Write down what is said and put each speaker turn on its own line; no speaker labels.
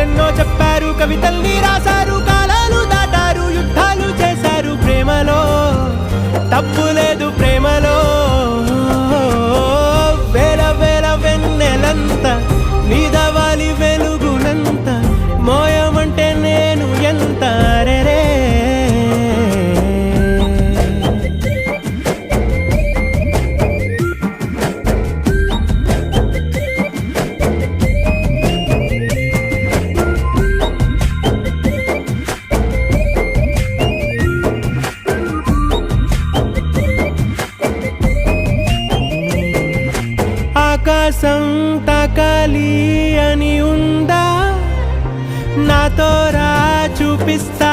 కథలెన్నో చెప్పారు, కవితల్ని రాశారు, కాలాలు దాటారు, యుద్ధాలు చేశారు. ప్రేమలో తప్పు లేదు, ప్రేమలో వేల వేల వెన్నెలంత నీదవాలి వెలుగునంత, మోయమంటే నేను ఎంత రే. ఆకాశం తాకాలి అని ఉందా, నాతో రా చూపిస్తా